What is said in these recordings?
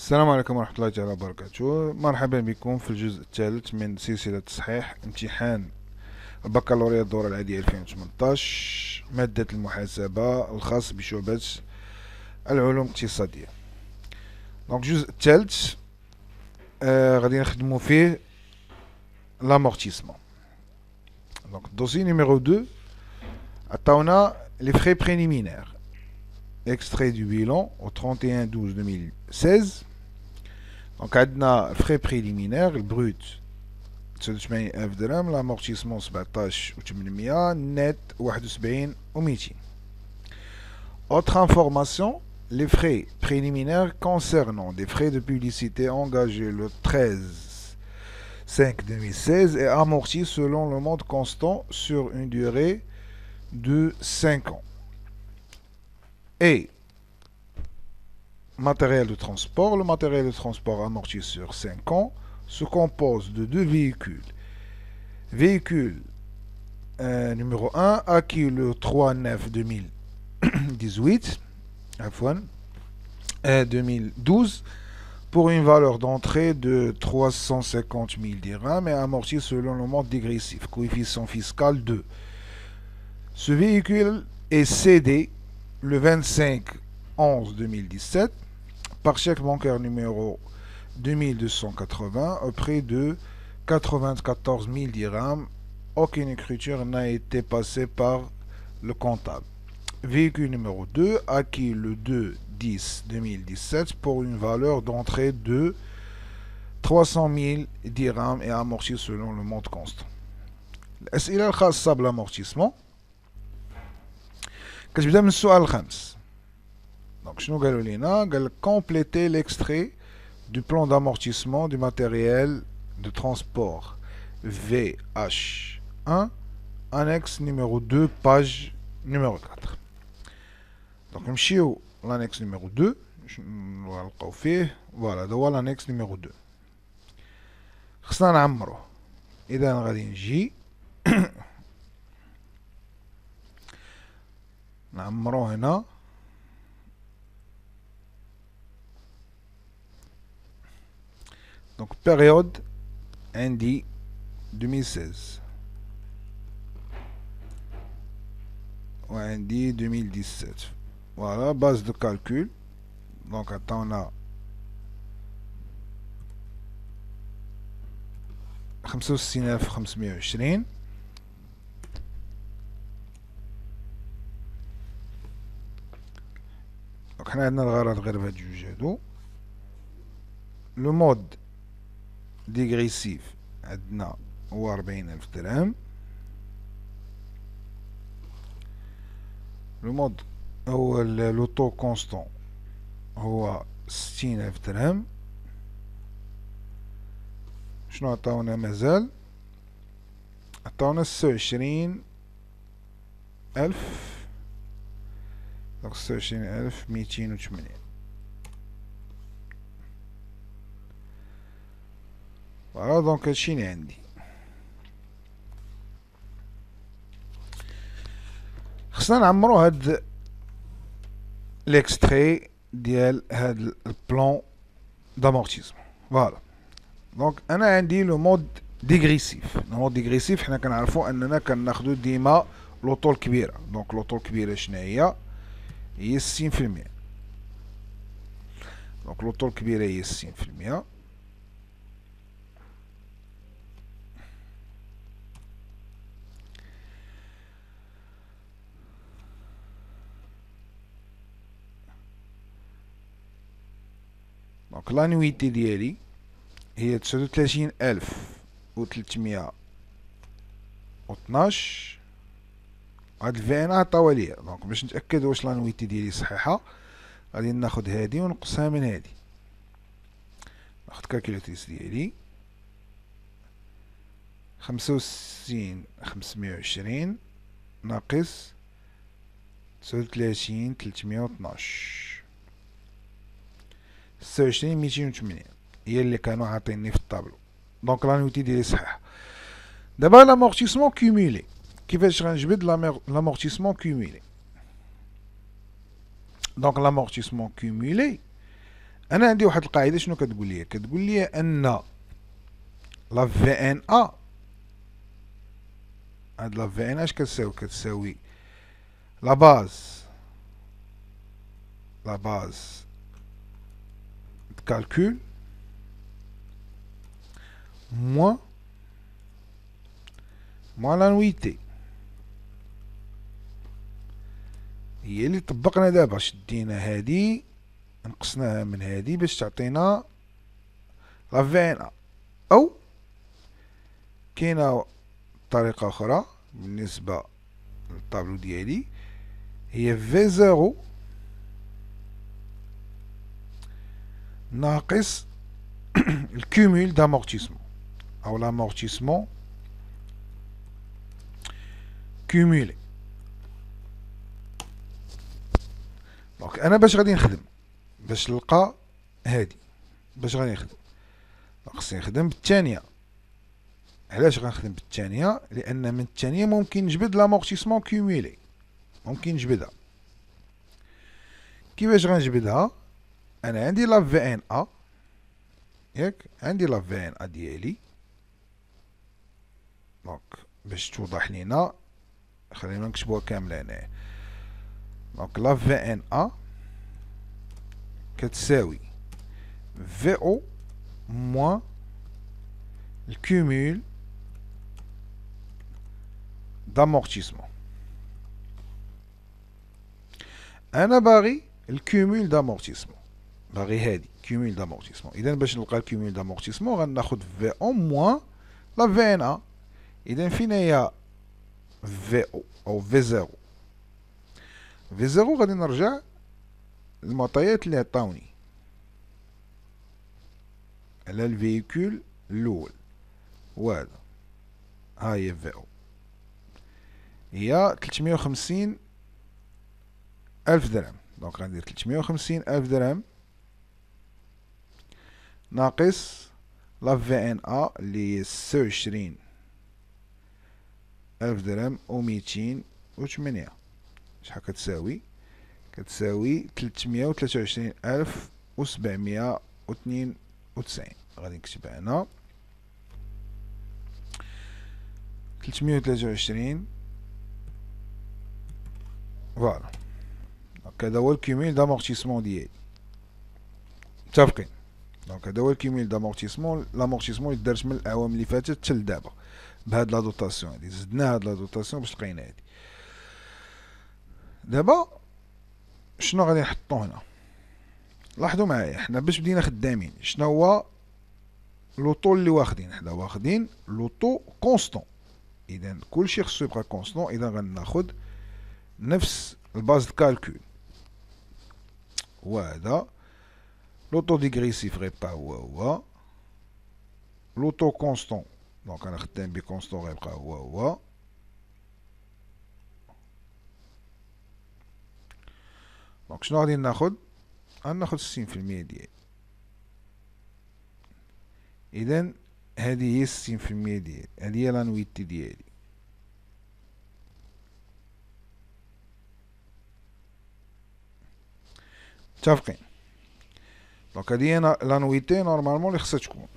السلام عليكم ورحمة الله تعالى وبركاته. مرحبا بكم في الجزء الثالث من سلسلة تصحيح امتحان البكالوريا الدورة العادية 2018 مادة المحاسبة الخاص بشعبة العلوم الاقتصادية. دونك الجزء الثالث غادي نخدمو فيه l'amortissement. Donc dossier numéro 2 عطاونا les frais préliminaires. Extrait du bilan au 31/12/2016. Donc, on a frais préliminaires, le brut 79,000 درهم, l'amortissement 17,800, net 71,200. Autre information, les frais préliminaires concernant des frais de publicité engagés le 13/5/2016 et amortis selon le montant constant sur une durée de 5 ans. Et matériel de transport. Le matériel de transport amorti sur 5 ans se compose de deux véhicules. Véhicule numéro 1 acquis le 3/9/2018, 2012, pour une valeur d'entrée de 350 000 dirhams et amorti selon le montant dégressif, coefficient fiscal 2. Ce véhicule est cédé le 25/11/2017 par chèque bancaire numéro 2280 au prix de 94 000 dirhams. Aucune écriture n'a été passée par le comptable. Véhicule numéro 2 acquis le 2/10/2017 pour une valeur d'entrée de 300 000 dirhams et amorti selon le montant constant. الأسئلة الخاصة بالامورتيسمون كتبدا من السؤال الخامس. Donc, شنو قالوا لينا؟ قال compléter l'extrait du plan d'amortissement du matériel de transport VH1 annexe numéro 2 page numéro 4. Donc نمشيو l'annexe numéro 2 نلقاو فيه فوالا هذا هو l'annexe numéro 2 خصنا نعمروه. اذا غادي نجي نعمروه هنا. Donc période عندي 2016 وعندي 2017. Voilà, base de calcul. Donc عطاونا 65520. Donc حنا عندنا الغرض غير بهاد الجوج هادو. لو مود ديغريسيف عندنا هو 40,000 درهم. لو مود هو لو طو كونستون هو 60,000 درهم. شنو عطاونا مازال؟ عطاونا 26,000. دونك 26,280. فوالا دونك هادشي لي عندي. خصنا نعمرو هاد ليكستري ديال هاد البلان دامورتيزمون. فوالا دونك انا عندي لو مود ديغريسيف. لو مود ديغريسيف حنا كنعرفو اننا كناخدو ديما لوطو الكبيره. دونك لوطو الكبيره شناهي؟ هي 60%. دونك لوطو الكبيره هي 60%. دونك لانويتي ديالي هي 39,312. هاد الفي ان عطاوها ليا. دونك باش نتاكد واش لانويتي ديالي صحيحه غادي ناخد هادي ونقصها من هادي. ناخد كالكولاتريس ديالي 65,520 ناقص 39,312 26,280 هي اللي كانوا عاطيني في الطابلو. دونك لانويتي ديالي صحيحه. دابا لامورتيسمون كومولي كيفاش غنجبد l'amortissement cumulé. Donc l'amortissement cumulé انا عندي واحد القاعده شنو كتقول لي؟ كتقول لي ان لا في ان ا، هاد لا في ان اش كتساوي؟ كتساوي لا باز de calcul moins l'annuité. هي اللي طبقنا دابا، شدينا هادي نقصناها من هادي باش تعطينا لا في ان ا. او كاينه طريقه اخرى بالنسبه للطابلو ديالي، هي في زيرو ناقص الكومول دامورتيسمون او لامورتيسمون كومولي. دونك انا باش غادي نخدم باش نلقى هادي، باش غادي نخدم خصني نخدم بالثانيه. علاش غنخدم بالثانيه؟ لان من الثانيه ممكن نجبد لامورتيسمون كومولي، ممكن نجبدها. كيفاش غنجبدها؟ انا عندي لا في ان ا، ياك عندي لا في ان ا ديالي. دونك باش توضح لينا خلينا نكتبوها كامله هنايا. دونك لا في ان ا كتساوي في او موان الكومول دامورتيسمون. انا باغي الكومول دامورتيسمون، باغي هادي كومول دامورتيسمون. اذا باش نلقى الكومول دامورتيسمون غناخد في او موان لا في ان ا. اذا فين هي في او في زيرو؟ في زيرو غادي نرجع للمعطيات اللي عطاوني على الفيكول الاول، وهذا ها هي في او هي 350 ألف درهم. دونك غندير 350 ألف درهم ناقص لا في ان ا اللي هي 26 ألف درهم و208. شحال كتساوي؟ كتساوي 323,792. غادي نكتبها هنا 323. فوالا دونك هذا هو الكيميل دامورتيسمون ديالي. متفقين؟ دونك هذا هو الكيميل دامورتيسمون، لامورتيسمون اللي دارت من الاعوام اللي فاتت حتى لدابا بهاد لا دوطاسيون هادي. زدنا هاد لا دوطاسيون باش لقينا هادي. دابا شنو غادي نحطو هنا؟ لاحظوا معايا حنا باش بدينا خدامين شنو هو لوطو اللي واخدين؟ حنا واخدين لوطو كونستون. اذا كلشي خصو يبقى كونستون. اذا غناخد نفس الباز د كالكول، وهذا لوطو ديغريسيف غيبقى هو لوطو كونستون. دونك انا خدام بي كونستون غيبقى هو. دونك شنو غادي ناخد؟ غناخد 60% ديالي. اذا هذه هي 60% ديالي، هذه هي لانويتي ديالي. متفقين؟ دونك هذه هي لانويتي نورمالمون اللي خصها تكون.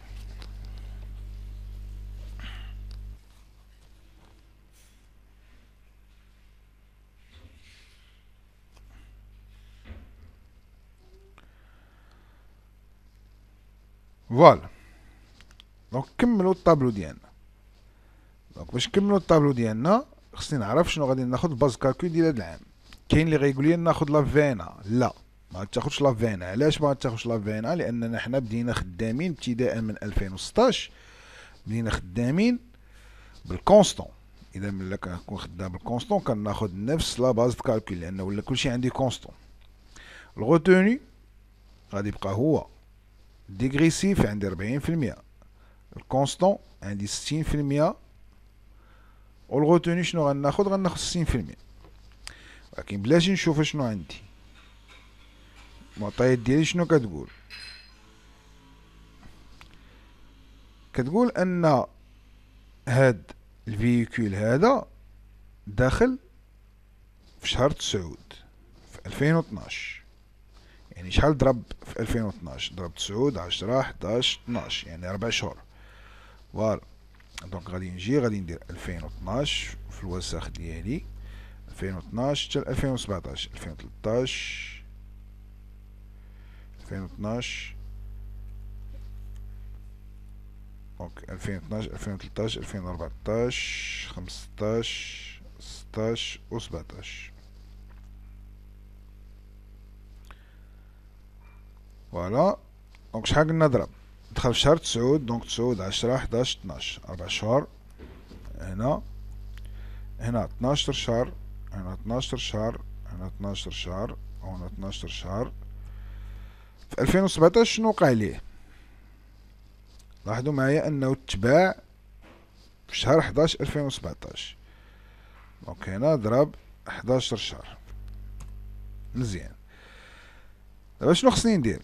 فوالا دونك كملوا الطابلو ديالنا. دونك باش نكملوا الطابلو ديالنا خصني نعرف شنو غادي ناخد الباز كالكول ديال هاد العام. كاين اللي غيقول لي ناخد لا فينا. لا، ما تاخدش لا فينا. علاش ما تاخدش لا فينا؟ لاننا حنا بدينا خدامين ابتداء من 2016 بدينا خدامين بالكونستون. اذا ملي كنكون خدام بالكونستون كناخد نفس لا باز كالكول لان ولا كلشي عندي كونستون. الغوتوني غادي يبقى هو ديغريسيف عندي 40%، الكونستون عندي 60%، والغوتوني شنو غناخد 60%. ولكن بلاتي نشوف شنو عندي المعطيات ديالي شنو كتقول ان هاد الفيكول هذا داخل في شهر تسعود في 2012، يعني شحال ضرب في 2012؟ ضرب 9 10 11 12 يعني 4 شهور. فوالا دونك غادي نجي غادي ندير 2012 في الوسخ ديالي 2012 حتى 2017 2013 2012 دونك 2012 2013 2014 15 16 و 17. فوالا دونك شحال قلنا ضرب؟ دخل في شهر 9 دونك 9 10 11 12 4 شهور. هنا 12 شهر، هنا 12 شهر، هنا 12 شهر، وهنا 12 شهر. في 2017 شنو وقع ليه؟ لاحظوا معايا انه تباع في شهر 11 2017. دونك هنا ضرب 11 شهر. مزيان. دابا شنو خصني ندير؟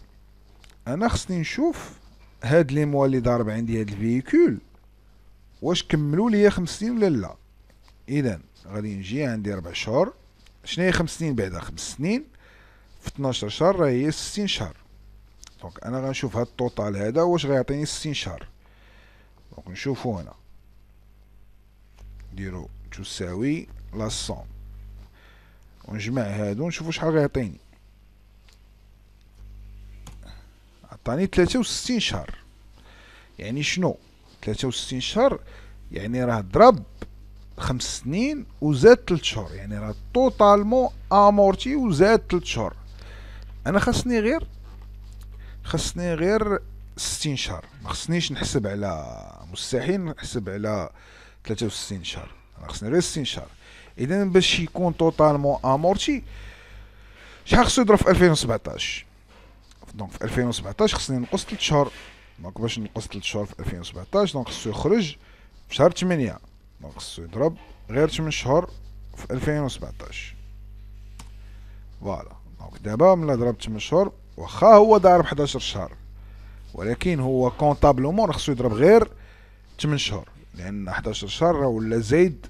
انا خصني نشوف هاد لي موا اللي ضارب عندي هاد الفيكول واش كملوا ليا 5 سنين ولا لا. اذا غادي نجي عندي 4 شهور. شنو هي 5 سنين بعدا؟ 5 سنين في 12 شهر راه هي 60 شهر. دونك انا غنشوف هاد الطوطال هذا واش غيعطيني 60 شهر. دونك نشوفو هنا نديرو تساوي لا صوم ونجمع هادو نشوفو شحال غيعطيني. عطاني 63 شهر. يعني شنو 63 شهر؟ يعني راه ضرب 5 سنين وزاد 3 شهور، يعني راه توتالمون امورتي وزاد 3 شهور. انا خاصني غير 60 شهر، ما خصنيش نحسب على، مستحيل نحسب على 63 شهر، انا خصني غير 60 شهر. اذا باش يكون توتالمون امورتي شحال خصو يضرب في 2017؟ دونك في 2017 خصني نقص 3 شهور. دونك باش نقص 3 شهور في 2017 دونك خصو يخرج في شهر 8. دونك خصو يضرب غير 8 شهور في 2017. فوالا دونك دابا ملي ضرب 8 شهور واخا هو ضارب 11 شهر ولكن هو كونطابلومون خصو يضرب غير 8 شهور، لان 11 شهر راه ولا زايد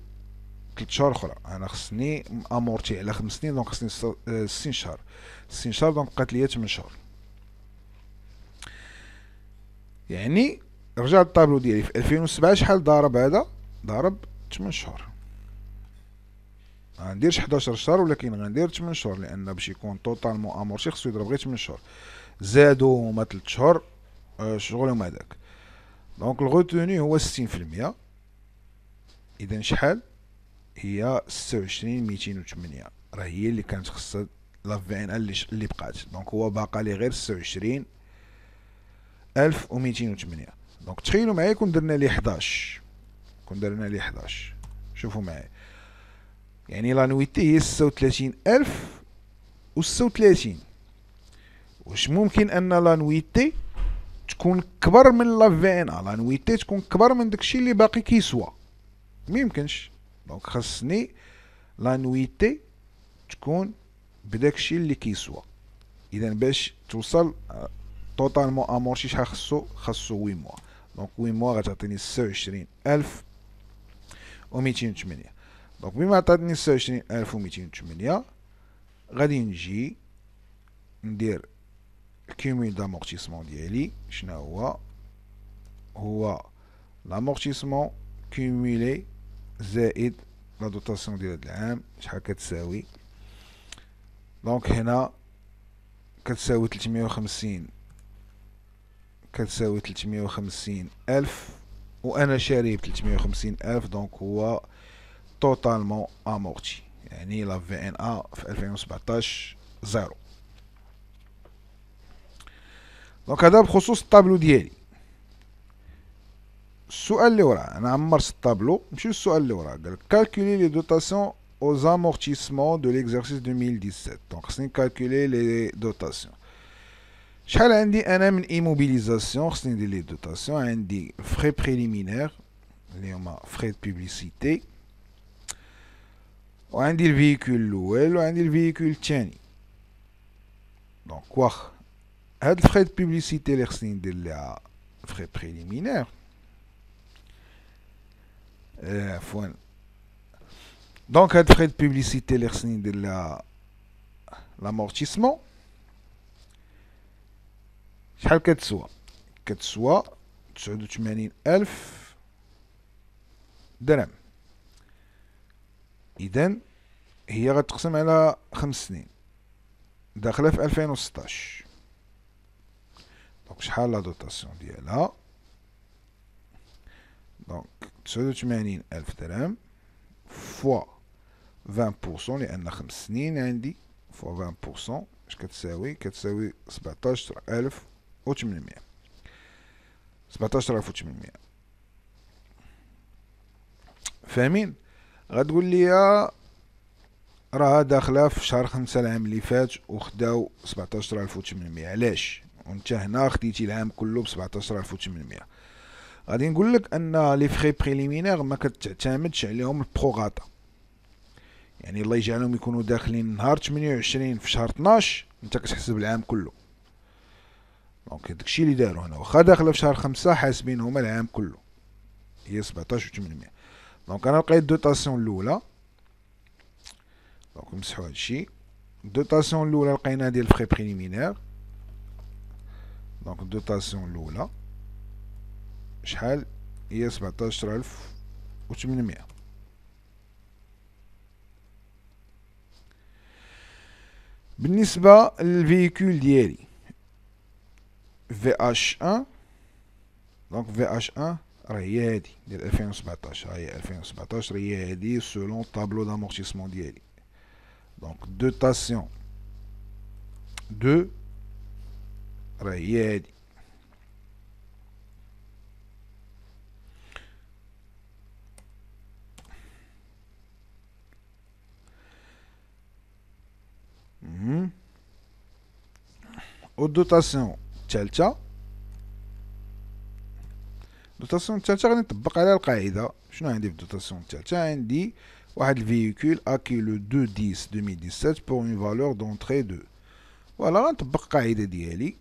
3 شهور اخرى. انا خصني امورتي على 5 سنين دونك خصني 60 شهر. 60 شهر دونك بقات ليا 8 شهور. يعني رجع الطابلو ديالي في 2007 شحال ضارب هذا؟ ضارب 8 شهور. ما غنديرش 11 شهر ولكن غندير 8 شهور، لان باش يكون توتالمون امورتي خصو يضرب غير 8 شهور. زادو هما 3 شهور شغلهم هذاك. دونك الغوتوني هو 60%. اذا شحال هي؟ 26208 راه هي اللي كانت خصها لا في ان اللي بقات. دونك هو باقا لي غير 26208. دونك تخيلوا معايا كون درنا ليه 11، شوفوا معايا يعني لانويتي هي 36036. واش ممكن ان لانويتي تكون كبر من لا في ان؟ لانويتي تكون كبر من داكشي اللي باقي كيسوى؟ ميمكنش. دونك خاصني لانويتي تكون بداكشي اللي كيسوى. اذا باش توصل توتالمون امورتي شحال خاصو 8 موا. دونك 8 موا غتعطيني 26208. دونك بما عطاتني 26208 غادي نجي ندير الكيمول دامورتيسمون ديالي. شنو هو لامورتيسمون كيمولي زائد لا دوطاسيون ديال هاد العام شحال كتساوي؟ دونك هنا كتساوي 350 ألف وأنا شاريه ب350 ألف. دونك هو توتالمون امورتي، يعني لا في ان ا في 2017 زيرو. دونك هذا بخصوص الطابلو ديالي. السؤال اللي وراه انا عمرت الطابلو. نمشيو للسؤال اللي وراه. قال كالكولي لي دوتاسيون aux amortissements de l'exercice 2017. دونك خصني نكالكولي لي دوتاسيون. شحال عندي انا من ايموبيليزاسيون؟ خصني ندير لي دوتاسيون. عندي فري بريليمينير اللي هما فري دو بوبليسيتي، وعندي الفيكول الاول وعندي الفيكول الثاني. دونك واخ هاد الفري دو بوبليسيتي اللي خصني ندير ليها فري بريليمينير عفوا دونك هاد فري دو بوبليسيتي اللي خصني ندير لها لامورتيسمون شحال كتسوى؟ كتسوى 89,000 درهم. إذا هي غتقسم على 5 سنين، داخلة في 2016. دونك شحال لا دوتاسيون ديالها؟ دونك 89,000 درهم فوا 20%، لأن 5 سنين عندي فوا 20%. اش كتساوي؟ كتساوي 17,800. 17,800. فاهمين؟ غتقول لي راه داخله في شهر 5 العام اللي فات وخداو 17,800، علاش وانت هنا خديتي العام كله ب 17,800؟ غادي نقول لك ان لي فري بريليمينير ما كتعتمدش عليهم البروغاتا، يعني الله يجعلهم يكونوا داخلين نهار 28 في شهر 12 انت كتحسب العام كله. دونك داكشي اللي داروا هنا، واخا داخله في شهر 5 حاسبين هما العام كله، هي 17,800. دونك انا لقيت الدوتاسيون الاولى، دونك نمسحو هادشي. الدوتاسيون الاولى لقينا ديال فري بريليمينير. دونك الدوتاسيون الاولى شحال هي؟ 17,800. بالنسبة للفيكول ديالي VH1، دونك VH1 راه هي هادي ديال 2017. ها هي 2017 هي هادي سولون طابلو دامورتيسمون ديالي. دونك دوتاسيون 2 راه هي هادي. والدوتاسيون الثالثة، الدوتاسيون الثالثة غادي نطبق على القاعدة. شنو عندي في الدوتاسيون الثالثة؟ عندي واحد الفيكول اكي لو 2/10/2017 بور اون فالور دونطري دو. فوالا غنطبق القاعدة ديالي.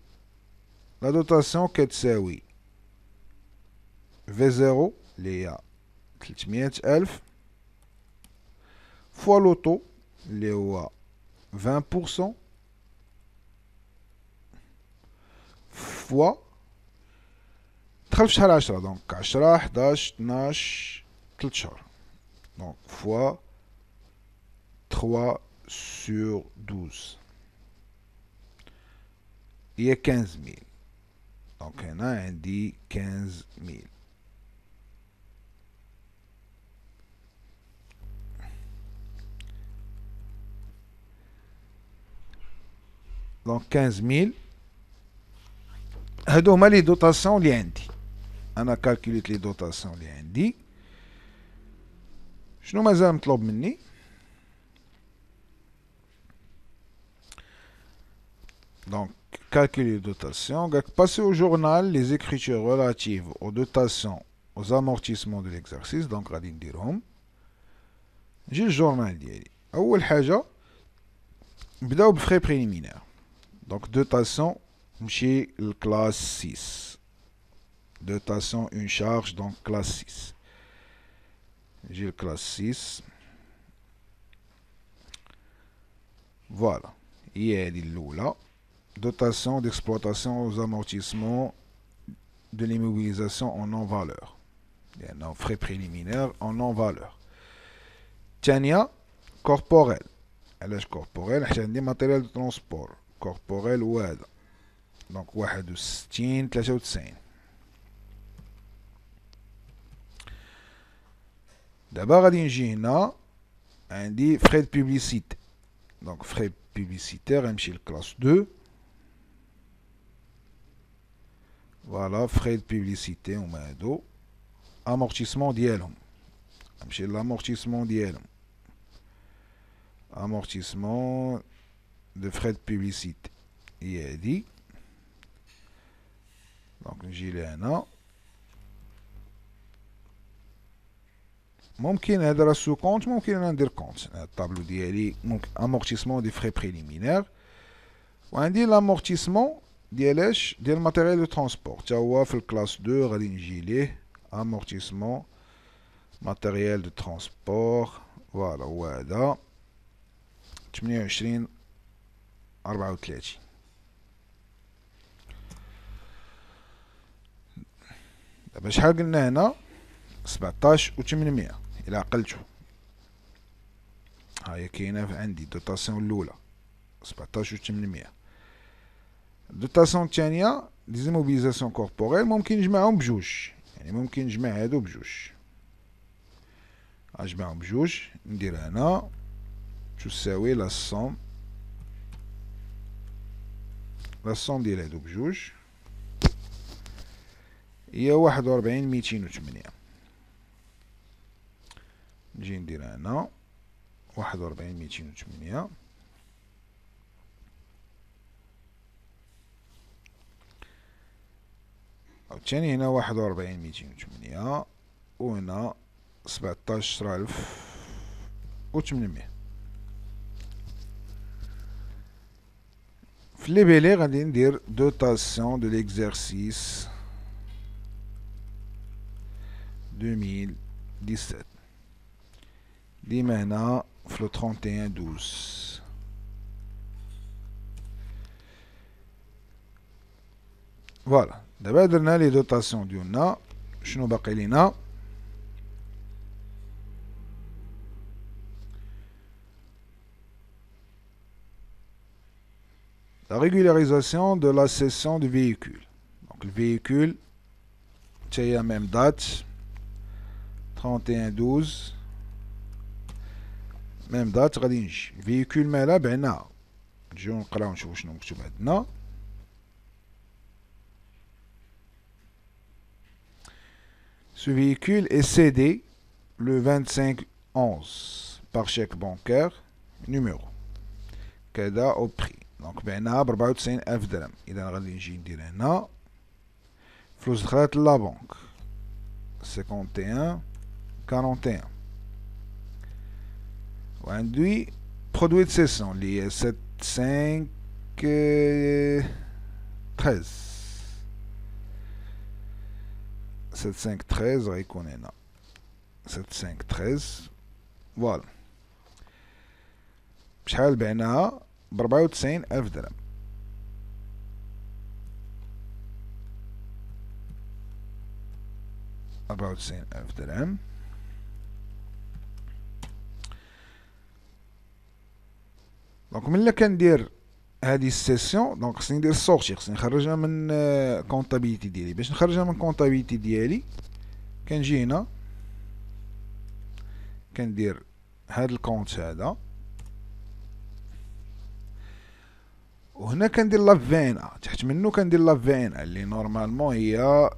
لا دوتاسيون كتساوي في زيرو اللي هي 300,000 فوا لوطو اللي هو 20% فوا دخل في شهر 10. دونك 10 11 12 3 شهور. دونك فوا 3/12 هي 15,000. دونك هنا عندي 15,000. دونك 15,000 هادو هما لي دوتاسيون اللي عندي. انا كالكوليت لي دوتاسيون اللي عندي. شنو مازال مطلوب مني؟ دونك calculer les dotations. Passer au journal les écritures relatives aux dotations, aux amortissements de l'exercice. Donc غادي نديرهم. نجي الجورنال ديالي. اول حاجه نبداو بفري بريليمينير. دونك دوتاسيون نمشي للكلاس 6. دوتاسيون اون شارج دونك كلاس 6. نجي للكلاس 6. فوالا هي هادي الاولى. Dotation d'exploitation aux amortissements de l'immobilisation en non-valeur. يعني frais préliminaires en non-valeur. الثانية corporel. علاش corporel؟ حيت عندي ماتيريال دو ترونسبور. corporel هو هذا. دونك 61 93. دابا غادي نجي هنا عندي frais de publicité. دونك frais publicitaire غنمشي لكلاس 2. فوالا فخي دو بيبليسيتي هما هادو. امورتيسمون ديالهم نمشي لامورتيسمون ديالهم. امورتيسمون دو فخي دو بيبليسيتي هي هادي. دونك نجي لهنا. ممكن هذا راه سو كونت، ممكن انا ندير كونت. الطابلو ديالي ممكن امورتيسمون دي فخي بريليمينير، وعندي لامورتيسمون ديالاش ديال الماتيريال دو ترونسبور تا هو في الكلاس 2. غادي نجي ليه امورتيسمون ماتيريال دو ترونسبور. فوالا هو هذا 28 34. دابا شحال قلنا هنا؟ 17,800 إلا عقلتو. هاهي كاينة عندي الدوتاسيون الأولى 17,800. الدوتاسيون الثانية ديزيموبيليزاسيون كوربوريل ممكن نجمعهم بجوج، يعني ممكن نجمع هادو بجوج. نجمعهم بجوج، ندير هنا تساوي لا سوم ديال هادو بجوج هي 41,208. نجي ندير هنا 41,208 عاوتاني هنا 41,208 وهنا 17,800. في لي بيلي غادي ندير دوتاسيون دو ليكزارسيس 2017 ديما هنا في لو 31/12. فوالا دابا درنا لي دوتاسيون ديالنا. شنو باقي لينا؟ la régularisation de la cession du véhicule. Donc le véhicule, c'est la même date, 31/12, même date غادي نجي. véhicule مالا بعناها. نجيو نقراو نشوفو شنو مكتوب عندنا. Ce véhicule est cédé le 25/11 par chèque bancaire numéro كذا au prix. دونك بعناها ب94,000 درهم. إذا غادي نجي ندير هنا فلوس دخلت لا بنك 51/41 وعندي برودوي دو سيسيون اللي هي 7513 غيكون هنا 7513. فوالا بشحال بعناها؟ ب94,000 درهم. درهم. دونك ملي كندير هادي السيسيون دونك خصني ندير سورتي، خصني نخرجها من كونطابيليتي ديالي. باش نخرجها من كونطابيليتي ديالي كنجي هنا كندير هاد الكونت هذا وهنا كندير لا في ان ا تحت منو كندير لا في ان ا اللي نورمالمون هي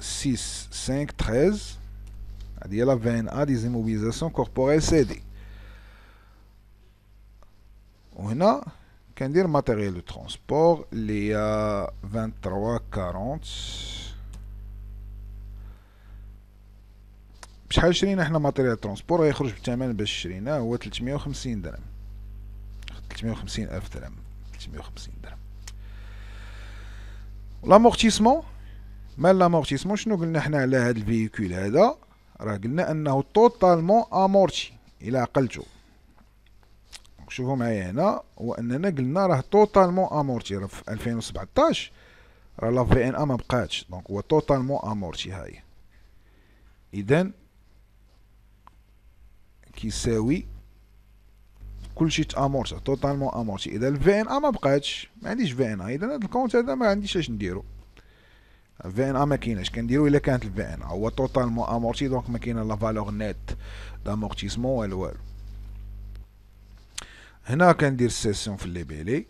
6513. هادي هي لا في ان ا ديزيموبيليزاسيون كوربوريل سي دي. وهنا كندير ماتيريال دو ترونسبور اللي هي 2340. بشحال شرينا حنا ماتيريال ترونسبور غيخرج بالثمن باش شريناه هو 350 درهم. 350,000 درهم. 350 درهم. لامورتيسمون مال لامورتيسمون شنو قلنا حنا على هاد الفيكول هذا؟ راه قلنا انه توتالمون امورتي. الى عقلتو شوفوا معايا هنا هو اننا قلنا راه توتالمون امورتي. راه في 2017 راه لا في ان ا ما بقاتش دونك هو توتالمون امورتي. هاي اذا كيساوي كلشي تامورتا توتالمون امورتي. اذا الفي ان ا ما بقاتش ما عنديش في ان ا، اذا هاد الكونت هذا ما عنديش اش نديرو. في ان ا ما كايناش كنديرو الا كانت الفي ان ا هو توتالمون امورتي دونك ما كاينه لا فالور نيت دامورتيسمون والو. هنا كندير السيسيون في لي بيلي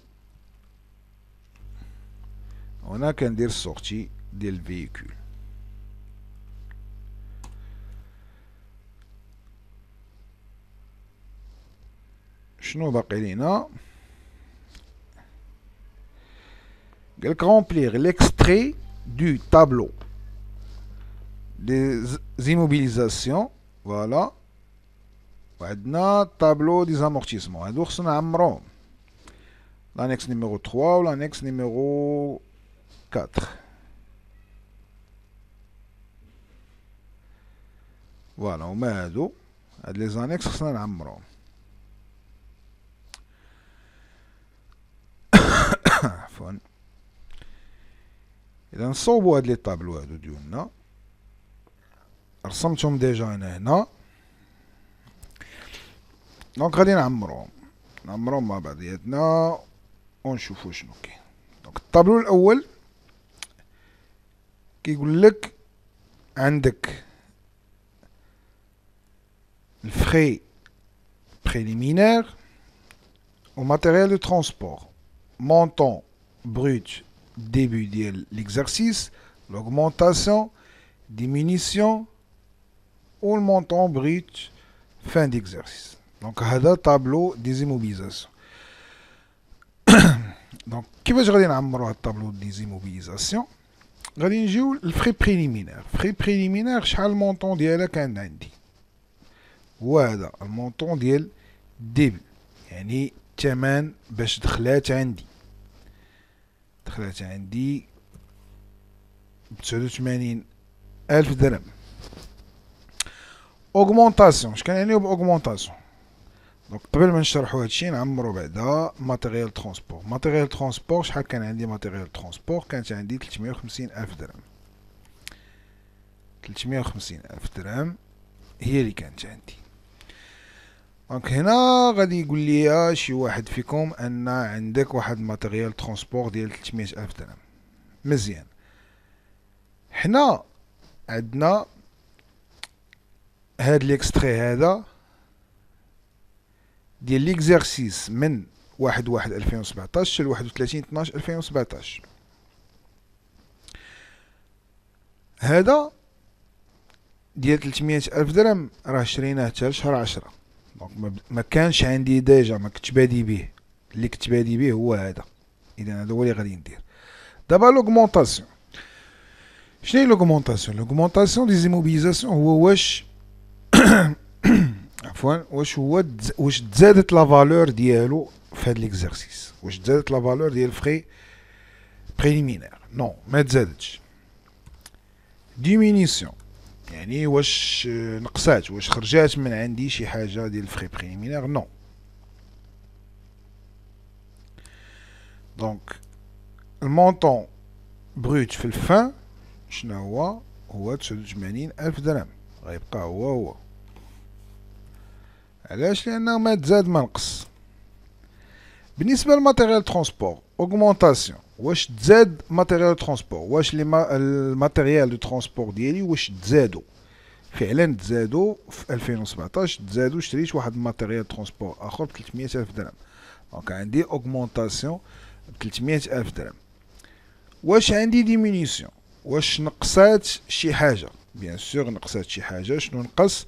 وهنا كندير السورتي ديال الفيكول. شنو باقي لينا؟ قالك رومبليغ ليكستري دو تابلو دي زيموبيليزاسيون. فوالا وعندنا طابلو دي زامورتيسمون هادو خصنا نعمروهم. لانكس نيميرو 3 و لانكس نيميرو 4. فوالا هما هادو هاد لي زانكس خصنا نعمروهم. عفوا. اذا نصوبوا هاد لي طابلو هادو ديالنا، رسمتهم ديجا انا هنا. دونك غادي نعمروهم مع بعضياتنا ونشوفوا شنو كاين. دونك الطابلو الاول كيقول لك عندك الفري préliminaire au matériel de transport, montant brut début de l'exercice, l'augmentation, diminution ou le montant brut fin d'exercice. Donc هذا tableau des immobilisations. Donc كيفاش غادي نعمروا هذا الطابلو دي زيموبيليزاسيون؟ غادي نجيو للفري بريليمينير. فري بريليمينير شحال المونطون ديالها كان عندي؟ هو هذا المونطون ديال ديبي، يعني الثمن باش دخلات عندي ب89,000 درهم. اوغمونطاسيون، اش كنعنيو باوغمونطاسيون؟ دونك قبل ما نشرحو هادشي نعمرو بعدا ماتيريال ترونسبور. ماتيريال ترونسبور شحال كان عندي؟ ماتيريال ترونسبور كانت عندي 350,000 درهم. 350,000 درهم هي اللي كانت عندي. دونك هنا غادي يقول لي شي واحد فيكم ان عندك واحد ماتيريال ترونسبور ديال 300,000 درهم. مزيان، حنا عندنا هاد ليكستري هذا ديال ليكزارسيس من 1/1/2017 ل 31/12/2017. هذا ديال 300,000 درهم راه شريناه حتى لشهر 10. دونك ما كانش عندي ديجا، ما كنتش بادي به. اللي كنت بادي به هو هذا. اذا هذا هو اللي غادي ندير. دابا لوغمونطاسيون، شنو هي لوغمونطاسيون؟ لوغمونطاسيون دي زيموبيليزاسيون هو واش عفوا واش تزادت لا فالور ديالو في هاد ليكزارسيس، واش تزادت لا فالور ديال فري بريليمينير؟ نو، ما تزادتش. ديمينيسيون يعني واش نقصات، واش خرجات من عندي شي حاجه ديال الفري بريليمينير؟ نو. دونك المونطون بروت في الفان شنو هو 89,000 درهم، غيبقى هو. علاش؟ لانه ما تزاد ما نقص. بالنسبه للماتيريال ترونسبور اوغمونطاسيون، واش تزاد ماتيريال ترونسبور؟ واش الماتيريال دو ترونسبور ديالي واش تزادوا؟ فعلا تزادوا في 2017. تزادوا، شريت واحد الماتيريال ترونسبور اخر ب 300,000 درهم. دونك عندي اوغمونطاسيون ب 300,000 درهم. واش عندي ديمينيسيون؟ واش نقصات شي حاجه؟ بيان سور نقصات شي حاجه. شنو نقص؟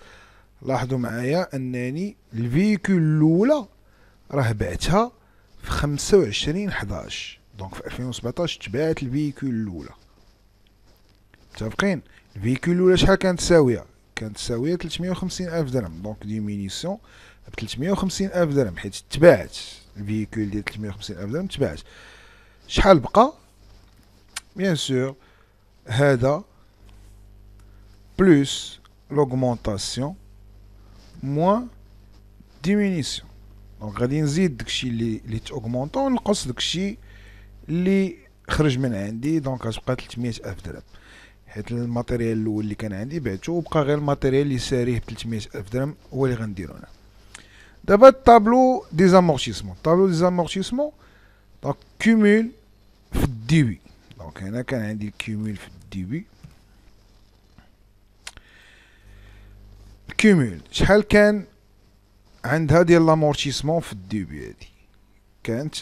لاحظوا معايا انني الفيكول الاولى راه بعتها في 25/11. دونك في 2017 تباعت الفيكول الاولى. متفقين؟ الفيكول الاولى شحال كانت تساويه؟ كانت تساويه 350,000 درهم. دونك ديمينيسيون ب 350,000 درهم حيت تباعت الفيكول ديال 350,000 درهم تباعت. شحال بقى؟ بيان سور هذا بلوس l'augmentation موان ديمينيسيون. دونك غادي نزيد داكشي اللي تاوغمونطا ونقص داكشي اللي خرج من عندي. دونك غتبقى 300,000 درهم حيت الماتيريال الاول اللي كان عندي بعتو، وبقى غير الماتيريال اللي ساريه ب 300,000 درهم هو اللي غنديرو هنا. دابا الطابلو دي زامورتيسمون. الطابلو دي زامورتيسمون دونك كومول في الديبي. دونك هنا كان عندي كومول في الديبي. الكومول شحال كان عندها ديال لامورتيسمون في الديبي؟ هادي كانت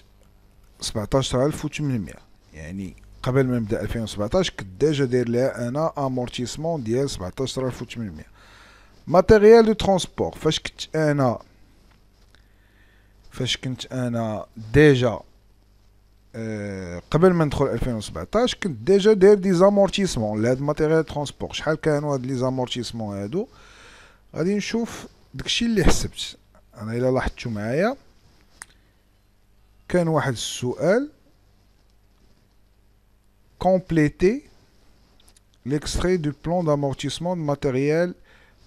17,800. يعني قبل ما نبدا 2017 كنت ديجا داير لها انا امورتيسمون ديال 17,800. ماتيريال دو ترونسبور فاش كنت انا ديجا قبل ما ندخل 2017 كنت ديجا داير دي زامورتيسمون لهاد ماتيريال ترونسبور. شحال كانوا هاد لي زامورتيسمون هادو؟ غادي نشوف داكشي اللي حسبت انا. الا لاحظتوا معايا كان واحد السؤال compléter l'extrait du plan d'amortissement de matériel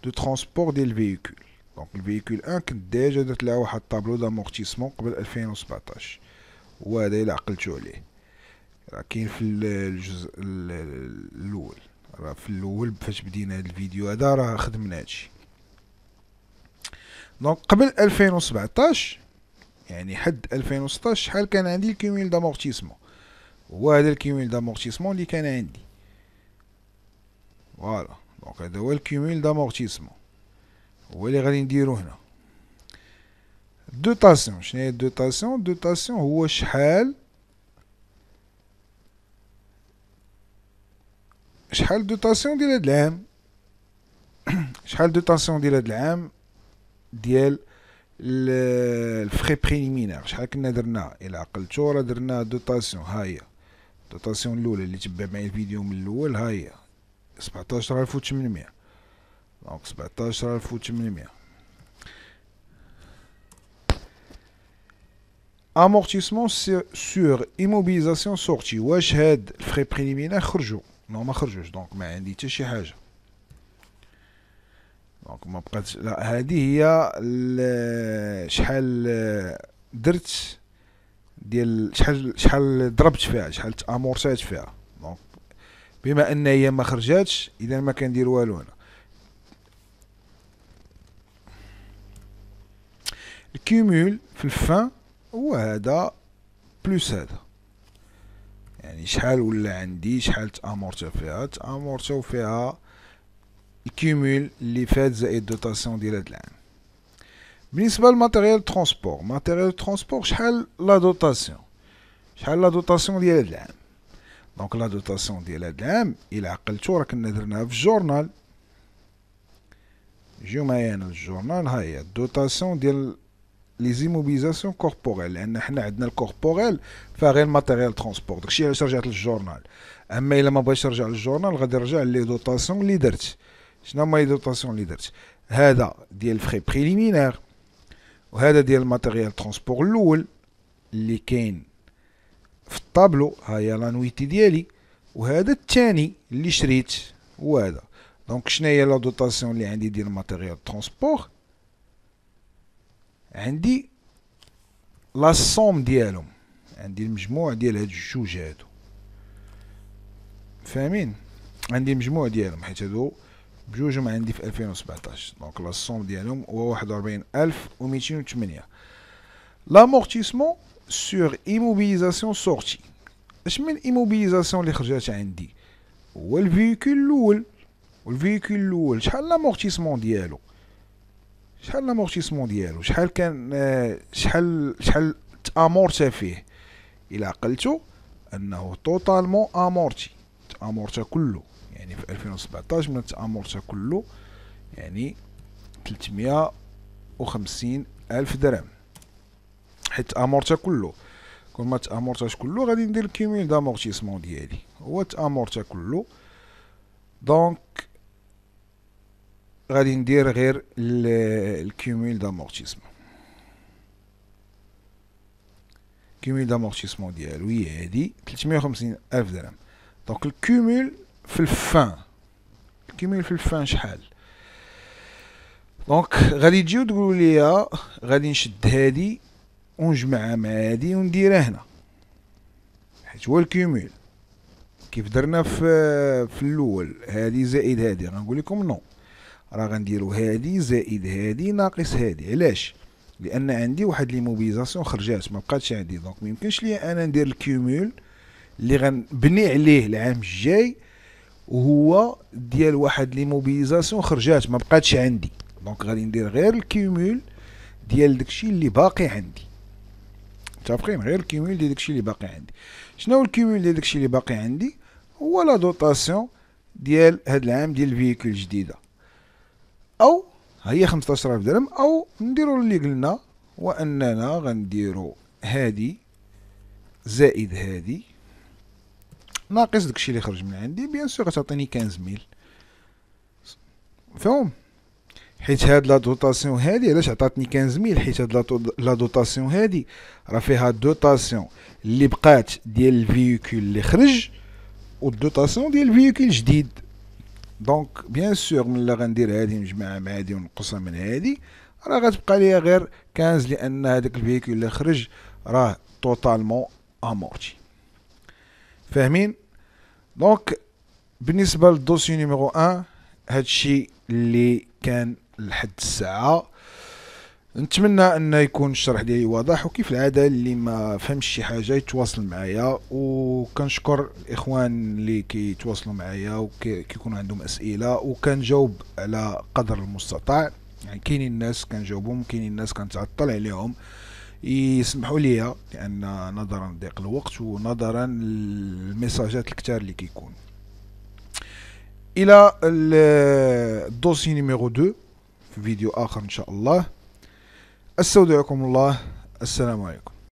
de transport ديال الفيكول. دونك الفيكول 1 كنت ديجا درت لها واحد الطابلو دامورتيسمون قبل 2017، وهذا الا عقلتو عليه. راه كاين في الجزء الاول. راه في الاول فاش بدينا هاد الفيديو هذا راه خدمنا هادشي. دونك قبل 2017 يعني حد 2016 شحال كان عندي الكيميل دامورتيسمون؟ هو هذا الكيميل دامورتيسمون اللي كان عندي. فوالا دونك هذا هو الكيميل دامورتيسمون، هو اللي غادي نديرو هنا. دوتاسيون، شنو هي الدوتاسيون؟ الدوتاسيون هو شحال دوتاسيون ديال هاد العام. شحال دوتاسيون ديال هاد العام ديال الفخي بريليمينير، شحال كنا درنا؟ الى عقلتو راه درنا دوتاسيون، ها هي الدوتاسيون الاولى اللي تبع معايا الفيديو من الاول، ها هي 17800. دونك 17800. امورتيسمون سور ايموبيليزاسيون سورتي، واش هاد الفخي بريليمينير خرجوا؟ نو ما خرجوش، دونك ما عندي حتى شي حاجه. دونك ما بقاتش، لا هذه هي شحال درت ديال شحال ضربت فيها، شحال تامورتات فيها. دونك بما ان هي ما خرجاتش اذا ما كندير والو هنا. الكيمول في الفان هو هذا بلوس هذا، يعني شحال ولا عندي، شحال تامورتا فيها، تامورتاو فيها الكيمول اللي فات زائد دوتاسيون ديال هاد العام. بالنسبه للماتيريال ترونسبور، ماتيريال ترونسبور شحال لا دوتاسيون؟ شحال لا دوتاسيون ديال هاد العام؟ دونك لا دوتاسيون ديال هاد العام الى عقلتو راه كنا درناها في الجورنال. جيو معايا هنا الجورنال، ها هي الدوتاسيون ديال لي زيموبيليزاسيون كوربوريل، لان حنا عندنا الكوربوريل فيها غير ماتيريال ترونسبور، داكشي علاش رجعت للجورنال. اما الا ما بغيتش نرجع للجورنال غادي نرجع لي دوتاسيون اللي درت. شنو هما لي دوتاسيون اللي درت؟ هذا ديال الفخي بريليمينير، وهذا ديال الماتيريال ترونسبور الاول اللي كاين في الطابلو، ها هي لانويتي ديالي، وهذا الثاني اللي شريت هو هذا. دونك شنو هي لا دوتاسيون اللي عندي ديال الماتيريال ترونسبور؟ عندي لا سوم ديالهم، عندي المجموع ديال هاد الجوج هادو، فاهمين؟ عندي المجموع ديالهم حيت هادو بجوجهم عندي في 2017. دونك لا سوم ديالهم هو 41208. لامورتيسمون سور ايموبيليزاسيون سورتي، اش من ايموبيليزاسيون اللي خرجات عندي؟ هو الفيكول الاول، والفيكول الاول شحال لامورتيسمون ديالو؟ شحال كان شحال تامورتا فيه؟ الى عقلتو انه توتالمون امورتي، تامورتا كله يعني في 2017 من تامورتا كله يعني 350 ألف درهم، حيت تامورتا كله. كل ما تامورتاش كله غادي ندير الكيميل دامورتيسمون ديالي، هو تامورتا كله. دونك غادي ندير غير الكيميل دامورتيسمون. الكيميل دامورتيسمون ديالو هي هادي 350 ألف درهم. دونك الكيميل في الفان، الكيميل في الفان شحال؟ دونك غادي تجيو تقولوا لي غادي نشد هادي ونجمعها مع هادي ونديرها هنا، حيت هو الكيميل كيف درنا في الاول، هادي زائد هادي. غنقول لكم نو، راه غنديرو هادي زائد هادي ناقص هادي. علاش؟ لان عندي واحد لي موبيليزاسيون خرجات ما بقاتش عندي. دونك ما يمكنش ليا انا ندير الكيمول اللي غنبني عليه العام الجاي وهو ديال واحد لي موبيليزاسيون خرجات ما بقاتش عندي. دونك غادي ندير غير الكيمول ديال داكشي اللي باقي عندي. متفقين؟ غير الكيمول ديال داكشي اللي باقي عندي. شنو هو الكيمول ديال داكشي اللي باقي عندي؟ هو لا دوطاسيون ديال هاد العام ديال الفيكول الجديده، او هي 15000 درهم، او نديرو اللي قلنا واننا غنديرو هادي زائد هادي ناقص داكشي اللي خرج من عندي. بيان سور غتعطيني 15000. فهم؟ حيت هاد لا دوطاسيون هادي علاش عطاتني 15000؟ حيت هاد لا دوطاسيون هادي راه فيها الدوطاسيون اللي بقات ديال الفيكول اللي خرج والدوطاسيون ديال الفيكول الجديد. دونك بيان سور ملي غندير هادي نجمعها مع هادي ونقصها من هادي راه غتبقى ليا غير 15، لان هذاك الفيكول اللي خرج راه توتالمون امورتي. فاهمين؟ دونك بالنسبة للدوسي نيميرو 1 هادشي اللي كان لحد الساعة. نتمنى ان يكون الشرح ديالي واضح، وكيف العاده اللي ما فهمش شي حاجه يتواصل معايا، وكنشكر الاخوان اللي كيتواصلوا معايا وكيكون عندهم اسئله وكنجاوب على قدر المستطاع. يعني كاينين الناس كنجاوبهم، كاينين الناس كنتعطل عليهم، يسمحوا لي لان نظرا لضيق الوقت ونظرا للميساجات الكتار اللي كيكون. الى الدوسي نيميرو 2 في فيديو اخر ان شاء الله. استودعكم الله. السلام عليكم.